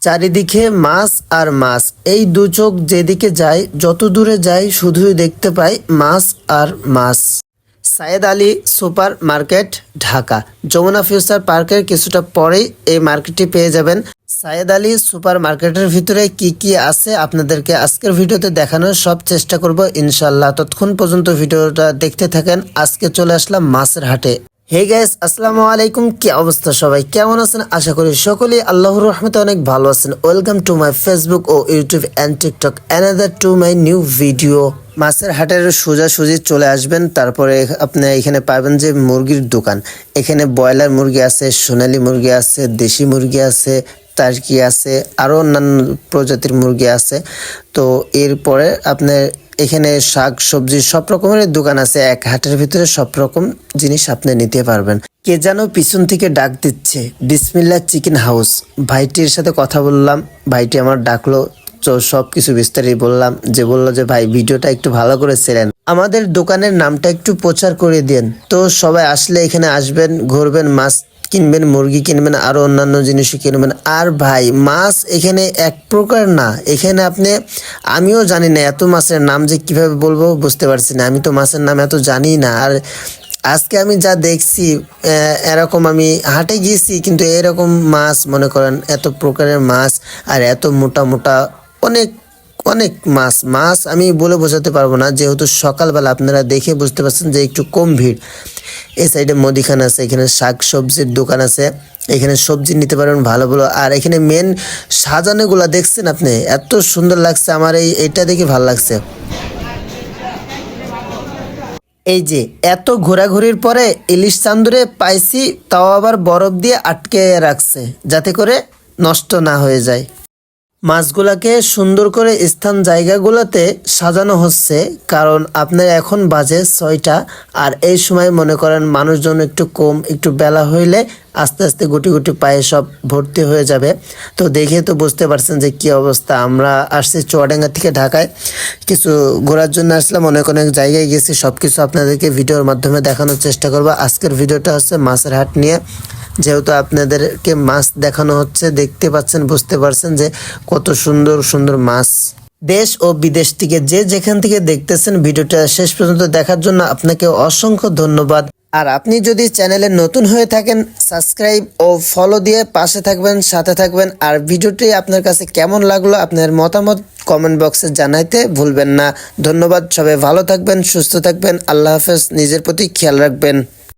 চারিদিকে মাছ আর মাছ, এই দু চোখ যেদিকে যায়, যত দূরে যায় শুধুই দেখতে পাই মাছ আর মাছ। Sayed Ali super market, Dhaka. Jamuna future পার্কের কিছুটা পরেই এই মার্কেটটি পেয়ে যাবেন। সায়েদ আলী সুপার মার্কেটের ভিতরে কি কি আছে আপনাদেরকে আজকের ভিডিওতে দেখানোর সব চেষ্টা করব ইনশাল্লাহ। ততক্ষণ পর্যন্ত ভিডিওটা দেখতে থাকেন। আজকে চলে আসলাম মাছের হাটে। হে গাইস, আসসালামু আলাইকুম। কি অবস্থা সবাই, কেমন আছেন? আশা করি সকলেই আল্লাহর রহমতে অনেক ভালো আছেন। ওয়েলকাম টু মাই ফেসবুক ও YouTube and TikTok another to my new video. মাছের হাটের সোজাসুজি চলে আসবেন, তারপরে আপনি এখানে পাবেন যে মুরগির দোকান। এখানে ব্রয়লার মুরগি আছে, সোনালী মুরগি আছে, দেশি মুরগি আছে, টার্কি আছে, আরও অন্যান্য প্রজাতির মুরগি আছে। তো এরপরে আপনার এখানে শাক সবজি সব রকমের দোকান আছে। এক হাটের ভিতরে সব রকম জিনিস আপনি নিতে পারবেন। কে যেন পিছন থেকে ডাক দিচ্ছে, বিসমিল্লাহ চিকেন হাউস। ভাইটির সাথে কথা বললাম, ভাইটি আমার ডাকলো, তো সব কিছু বিস্তারিত বললাম। যে বললো যে ভাই ভিডিওটা একটু ভালো করে ছিলেন, আমাদের দোকানের নামটা একটু প্রচার করে দেন। তো সবাই আসলে এখানে আসবেন, ঘুরবেন, মাছ কিনবেন, মুরগি কিনবেন, আরো অন্যান্য জিনিসও কিনবেন। আর ভাই মাছ এখানে এক প্রকার না, এখানে আপনি, আমিও জানি না এত মাছের নাম যে কিভাবে বলবো বুঝতে পারছি না। আমি তো মাছের নাম এত জানি না। আর আজকে আমি যা দেখছি, এরকম আমি হাটে গিয়েছি কিন্তু এরকম মাছ মনে করেন এত প্রকারের মাছ আর এত মোটা মোটা অনেক অনেক মাছ মাছ আমি বলে বোঝাতে পারবো না। যেহেতু সকালবেলা আপনারা দেখে বুঝতে পারছেন যে একটু কম ভিড়। এই সাইডে মুদিখানা আছে, এখানে শাক সবজির দোকান আছে, এখানে সবজি নিতে পারবেন ভালো ভালো। আর এখানে মেন সাজানোগুলা দেখছেন আপনি, এত সুন্দর লাগছে। আমার এইটা দেখে ভালো লাগছে। এই যে এত ঘোরাঘুরির পরে ইলিশ চান্দুরে পাইছি, তাও আবার বরফ দিয়ে আটকে রাখছে যাতে করে নষ্ট না হয়ে যায়। মাছগুলাকে সুন্দর করে স্থান জায়গাগুলোতে সাজানো হচ্ছে, কারণ আপনার এখন বাজে 6টা। আর এই সময় মনে করেন মানুষজন একটু কম, একটু বেলা হইলে আস্তে আস্তে গুটি গুটি পায়ে সব ভর্তি হয়ে যাবে। তো দেখে তো বুঝতে পারছেন যে কি অবস্থা। আমরা আসছি চুয়াডাঙ্গা থেকে ঢাকায়, কিছু ঘোরার জন্য আসলাম, অনেক অনেক জায়গায় গেছি। সব কিছু আপনাদেরকে ভিডিওর মাধ্যমে দেখানোর চেষ্টা করবো। আজকের ভিডিওটা হচ্ছে মাছের হাট নিয়ে। যেহেতু আপনাদেরকে মাছ দেখানো হচ্ছে, দেখতে পাচ্ছেন, বুঝতে পারছেন যে কত সুন্দর সুন্দর মাছ। দেশ ও বিদেশ থেকে যে যেখান থেকে দেখতেছেন ভিডিওটা শেষ পর্যন্ত দেখার জন্য আপনাকে অসংখ্য ধন্যবাদ। আর আপনি যদি চ্যানেলে নতুন হয়ে থাকেন, সাবস্ক্রাইব ও ফলো দিয়ে পাশে থাকবেন, সাথে থাকবেন। আর ভিডিওটি আপনার কাছে কেমন লাগলো আপনার মতামত কমেন্ট বক্সে জানাইতে ভুলবেন না। ধন্যবাদ, সবাই ভালো থাকবেন, সুস্থ থাকবেন। আল্লাহ হাফেজ, নিজের প্রতি খেয়াল রাখবেন।